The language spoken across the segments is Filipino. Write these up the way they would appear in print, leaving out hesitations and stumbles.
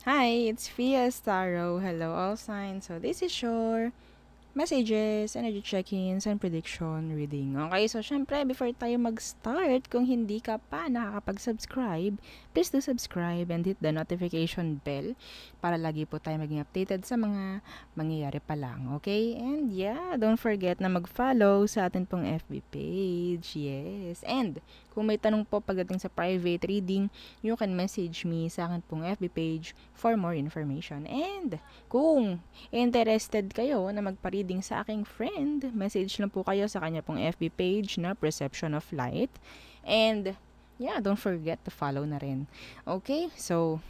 Hi, it's Fia Starro. Hello, all signs. So, this is your messages, energy check-ins, and prediction reading. Okay, so syempre, before tayo mag-start, kung hindi ka pa nakakapag-subscribe, please do subscribe and hit the notification bell para lagi po tayo maging updated sa mga mangyayari pa lang. Okay? And yeah, don't forget na mag-follow sa atin pong FB page. Yes. And kung may tanong po pagdating sa private reading, you can message me sa akin pong FB page for more information. And kung interested kayo na magpa-reading sa aking friend, message lang po kayo sa kanya pong FB page na Perception of Light. And, yeah, don't forget to follow na rin. Okay? So,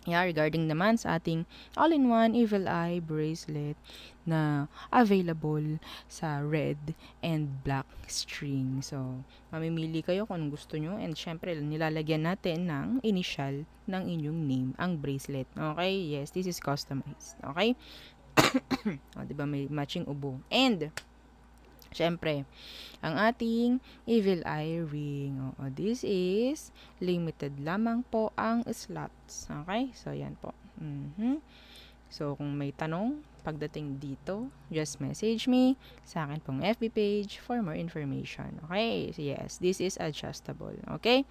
yeah, regarding naman sa ating all-in-one Evil Eye bracelet na available sa red and black string. So, mamimili kayo kung anong gusto nyo and syempre nilalagyan natin ng initial ng inyong name ang bracelet. Okay? Yes, this is customized. Okay? O, diba may matching ubo. And, syempre, ang ating Evil Eye ring. O, this is limited lamang po ang slots. Okay? So, yan po. So, kung may tanong pagdating dito, just message me sa akin pong FB page for more information. Okay? So, yes, this is adjustable. Okay?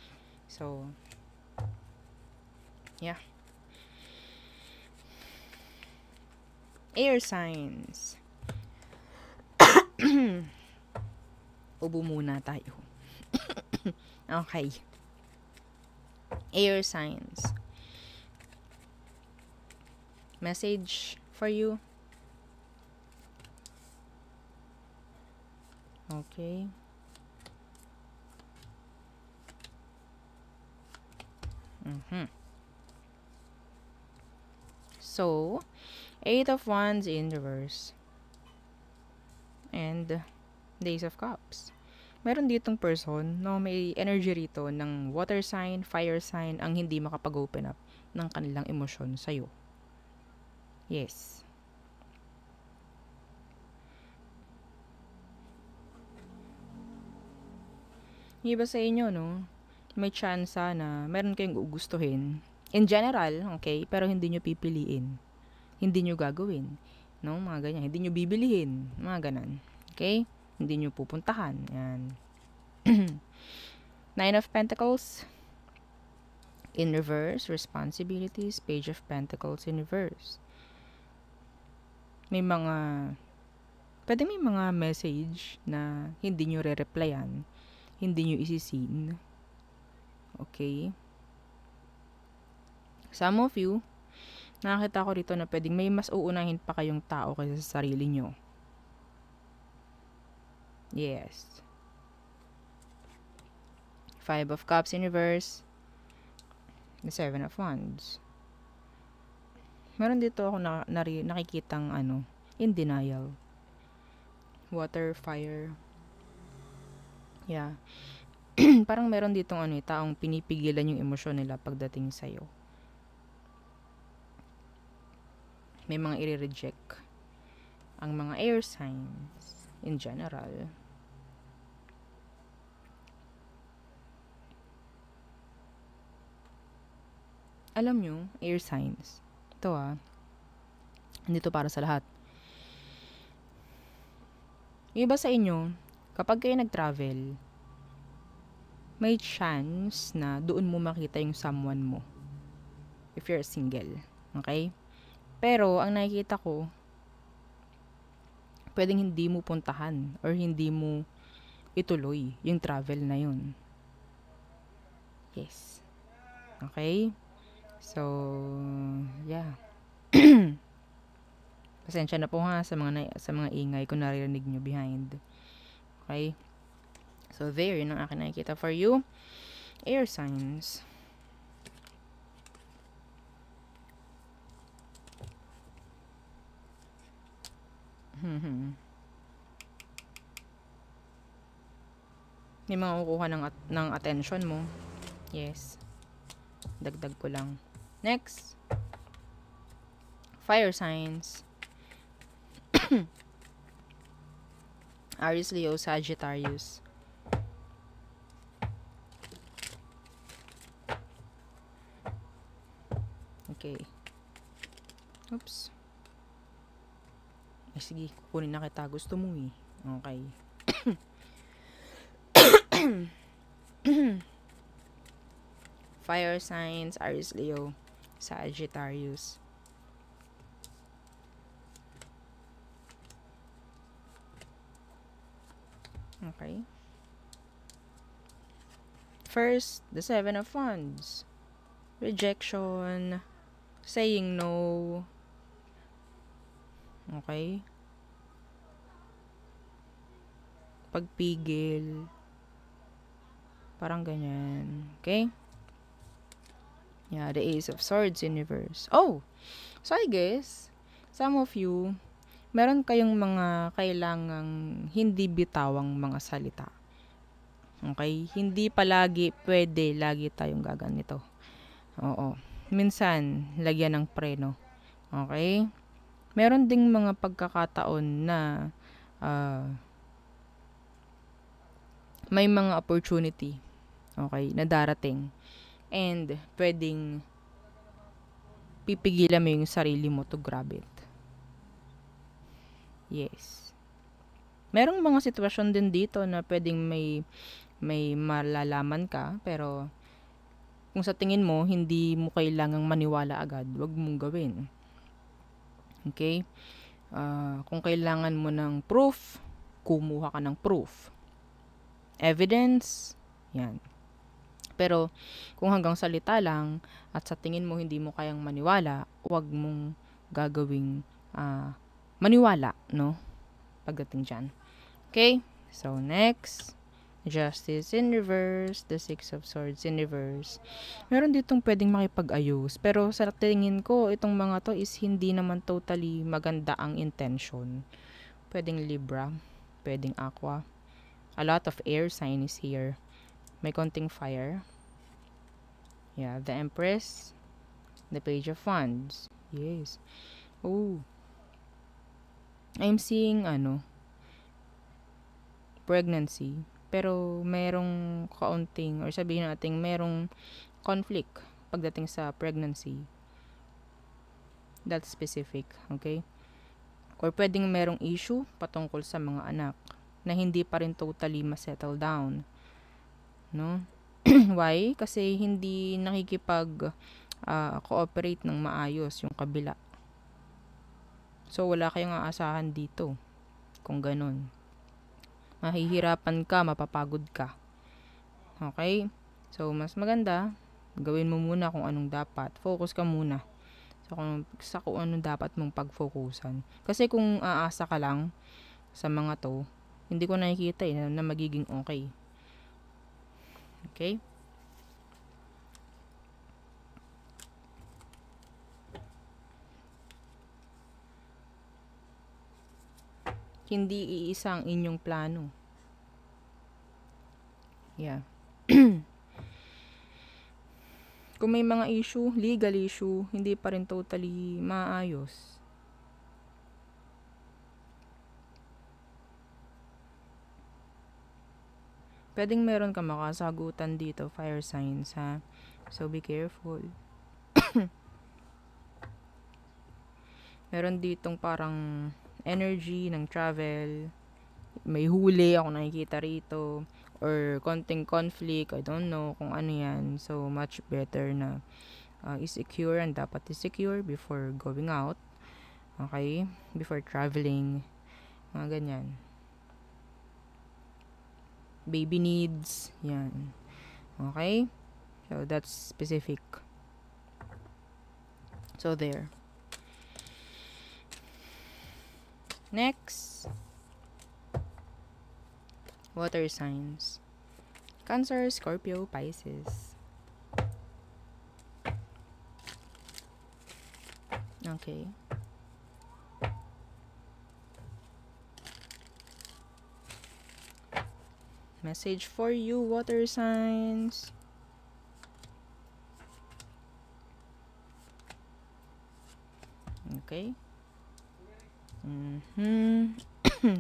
So, yeah. Air signs. Ubo muna tayo. Okay. Air signs. Message for you. Okay. So, 8 of Wands in reverse. And Days of Cups. Meron ditong person, no, may energy rito ng water sign, fire sign, ang hindi makapag-open up ng kanilang emosyon sa'yo. Yes. Iba sa inyo, no? May chance na meron kayong gugustuhin. In general, okay? Pero hindi nyo pipiliin. Hindi nyo gagawin. No? Mga ganyan. Hindi nyo bibilihin. Mga ganan. Okay? Hindi nyo pupuntahan. Yan. Nine of Pentacles in reverse. Responsibilities. Page of Pentacles in reverse. May mga message na hindi nyo re-replyan. Hindi nyo isi-seen. Okay? Some of you, nakakita ko rito na pwedeng may mas uunahin pa kayong tao kaysa sa sarili nyo. Yes. 5 of Cups in reverse. The 7 of Wands. Meron dito ako nakikitang in denial. Water, fire. Yeah. Parang meron ditong taong pinipigilan yung emosyon nila pagdating sa'yo. May mga i-reject ang mga air signs in general. Alam nyo, air signs. Ito andito para sa lahat. Yung iba sa inyo, kapag kayo nag-travel, may chance na doon mo makita yung someone mo. If you're single. Okay? Pero, ang nakikita ko, pwedeng hindi mo puntahan or hindi mo ituloy yung travel na yun. Yes. Okay? So, yeah. Pasensya na po sa mga ingay kung naririnig nyo behind. Okay? So, there, yun ang akin nakikita for you. Air signs. May mga kukuha ng attention mo. Yes. Dagdag ko lang. Next. Fire signs. Aries, Leo, Sagittarius. Okay. Oops. Ay, sige, kukunin na kita. Gusto mo eh. Okay. Fire signs, Aries, Leo, Sagittarius. Okay. First, the Seven of Wands. Rejection. Saying no. Okay. Pagpigil. Parang ganyan. Okay? Yeah, the Ace of Swords in reverse. Oh! So, I guess, some of you, meron kayong mga kailangang hindi bitawang mga salita. Okay? Hindi palagi pwede lagi tayong gaganito. Oo. Minsan, lagyan ng preno. Okay? Meron ding mga pagkakataon na may mga opportunity, okay, na darating. And pwedeng pipigilan mo yung sarili mo to grab it. Yes. Merong mga sitwasyon din dito na pwedeng may malalaman ka, pero kung sa tingin mo, hindi mo kailangang maniwala agad, wag mong gawin. Okay? Kung kailangan mo ng proof, kumuha ka ng proof. Evidence, yan. Pero, kung hanggang salita lang, at sa tingin mo hindi mo kayang maniwala, wag mong gagawing maniwala, no? Pagdating dyan. Okay? So, next, Justice in reverse, the Six of Swords in reverse. Meron ditong pwedeng makipag-ayos, pero sa tingin ko, itong mga to is hindi naman totally maganda ang intention. Pwedeng Libra, pwedeng Aqua. A lot of air sign is here. May konting fire. Yeah, the Empress, the Page of Wands. Yes. Oh. I'm seeing pregnancy. Pero merong kaunting, or sabihin natin merong conflict pagdating sa pregnancy. That's specific, okay? Or pwedeng merong issue patungkol sa mga anak na hindi pa rin totally ma-settle down. No? Why? Kasi hindi nakikipag cooperate ng maayos yung kabila. So, wala kayong aasahan dito. Kung ganun. Mahihirapan ka, mapapagod ka. Okay? So, mas maganda, gawin mo muna kung anong dapat. Focus ka muna sa kung anong dapat mong pag-focusan. Kasi kung aasa ka lang sa mga to, hindi ko nakikita na magiging okay. Okay? Hindi iisa ang inyong plano. Yeah. Kung may mga issue, legal issue, hindi pa rin totally maayos. Pwedeng meron ka makasagutan dito, fire signs, ha? So, be careful. Meron ditong parang energy ng travel. May huli ako nakikita rito. Or konting conflict, I don't know kung ano yan. So, much better na i-secure and dapat i-secure before going out. Okay? Before traveling. Mga ganyan. Baby needs. Yan. Okay? So, that's specific. So, there. Next. Water signs. Cancer, Scorpio, Pisces. Okay. Message for you, water signs. Okay.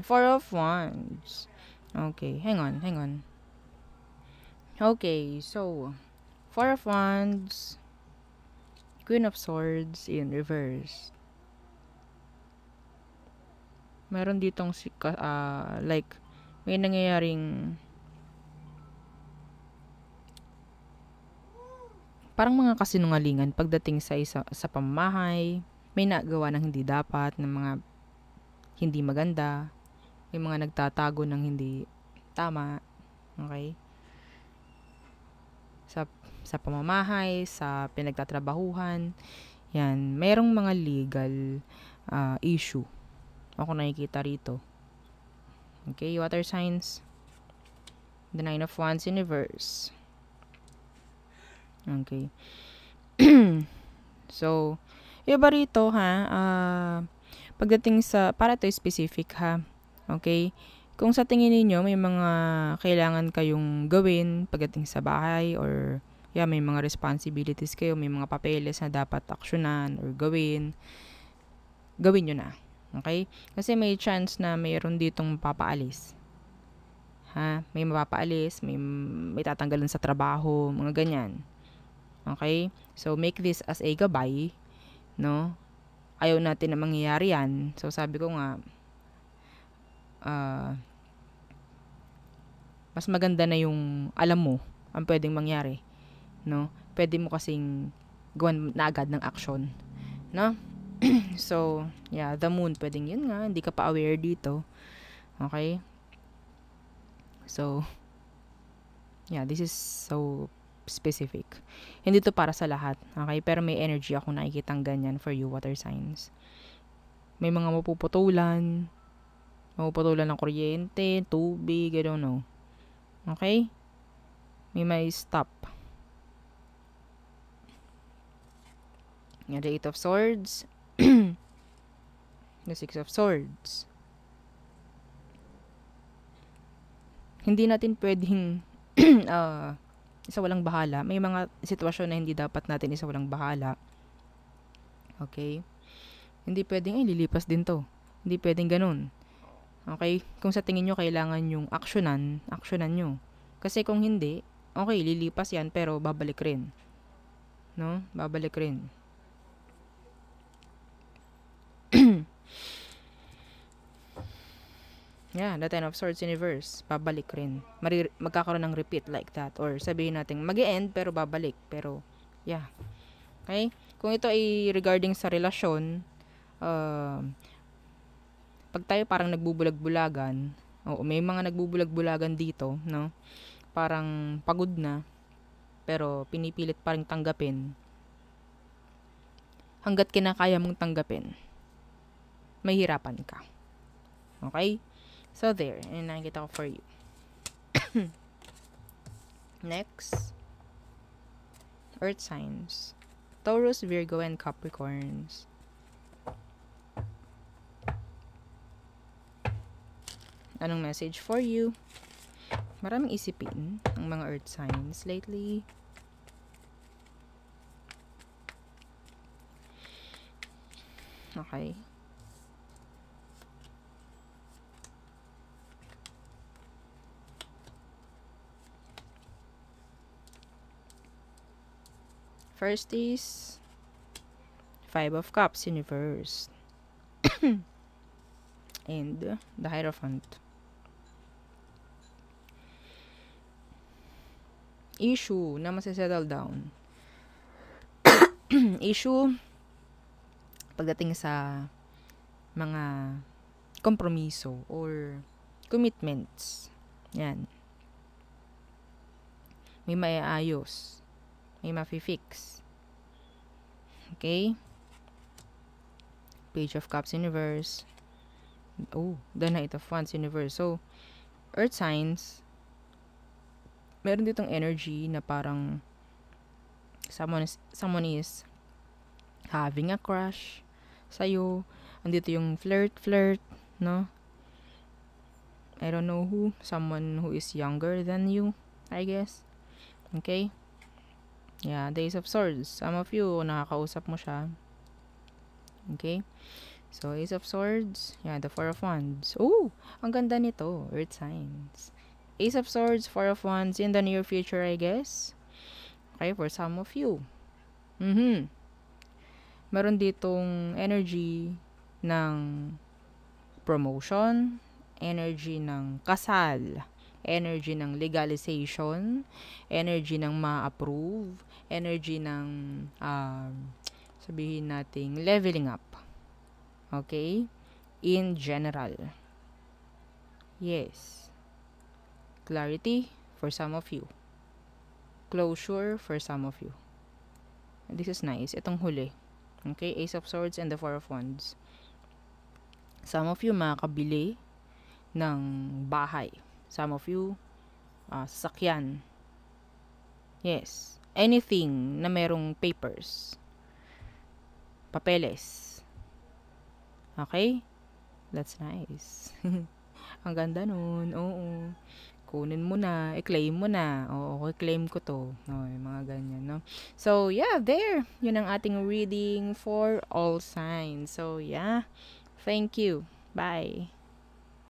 Four of Wands. Okay, hang on. Okay, so Four of Wands. Queen of Swords in reverse. Meron ditong like may nangyayaring parang mga kasinungalingan pagdating sa pamamahay. May nagawa ng hindi dapat, ng mga hindi maganda. May mga nagtatago ng hindi tama. Okay? Sa pamamahay, sa pinagtatrabahuhan. Yan. Merong mga legal issue. Ako nakikita rito. Okay, water signs. The Nine of Wands in reverse. Okay. So, iba rito pagdating sa, para to specific ha. Okay? Kung sa tingin niyo may mga kailangan kayong gawin pagdating sa bahay or may mga responsibilities kayo, may mga papeles na dapat aksyonan or gawin nyo na. Okay? Kasi may chance na mayroon ditong papaalis. May mapapaalis, may tatanggalan sa trabaho, mga ganyan. Okay? So, make this as a gabay, no? Ayaw natin na mangyayari yan. So, sabi ko nga, mas maganda na yung alam mo ang pwedeng mangyari, no? Pwede mo kasing gawan na agad ng action, no? So, the moon, pwedeng yun nga, hindi ka pa aware dito. Okay? So, this is so specific. Hindi to para sa lahat. Okay? Pero may energy ako nakikitang ganyan for you, water signs. May mga mapuputulan ng kuryente, tubig, I don't know. Okay? May stop. The Eight of Swords. The Six of Swords. Hindi natin pwedeng isa walang bahala. May mga sitwasyon na hindi dapat natin isa walang bahala. Okay? Hindi pwedeng, lilipas din to. Hindi pwedeng ganun. Okay? Kung sa tingin nyo kailangan yung aksyonan nyo. Kasi kung hindi, okay, lilipas yan, pero babalik rin. No? Babalik rin. The Ten of Swords in reverse. Babalik rin. Magkakaroon ng repeat like that. Or sabihin natin, mag-e-end pero babalik. Pero, okay? Kung ito ay regarding sa relasyon, pag tayo parang nagbubulag-bulagan, may mga nagbubulag-bulagan dito, no? Parang pagod na, pero pinipilit pa rin tanggapin. Hanggat kinakaya mong tanggapin, may hirapan ka. Okay? So, there. And nakikita ko for you. Next. Earth signs. Taurus, Virgo, and Capricorns. Anong message for you? Maraming isipin ang mga earth signs lately. Okay. First is Five of Cups in reverse. And the Hierophant. Issue na masisettle down. Issue pagdating sa mga kompromiso or commitments. Yan. May maiayos. May mafi-fix. Okay? Page of Cups in reverse. The Knight of Wands in reverse. So, earth signs, meron ditong energy na parang someone is having a crush sa'yo. Andito yung flirt, no? I don't know who. Someone who is younger than you, I guess. Okay? Days of Swords. Some of you, nakakausap mo siya. Okay? So, Ace of Swords. The Four of Wands. Ang ganda nito. Earth signs. Ace of Swords, Four of Wands in the near future, I guess. Okay, for some of you. Meron ditong energy ng promotion, energy ng kasal, energy ng legalization, energy ng ma-approve, energy ng sabihin nating leveling up. Okay? In general. Yes. Clarity for some of you. Closure for some of you. This is nice. Itong huli. Okay? Ace of Swords and the Four of Wands. Some of you makakabili ng bahay. Some of you, sasakyan. Yes. Anything na merong papers. Papeles. Okay? That's nice. Ang ganda nun. Oo. Kunin mo na. I-claim mo na. Oo, i-claim ko to. Mga ganyan, no? So, yeah, there. Yun ang ating reading for all signs. So, yeah. Thank you. Bye.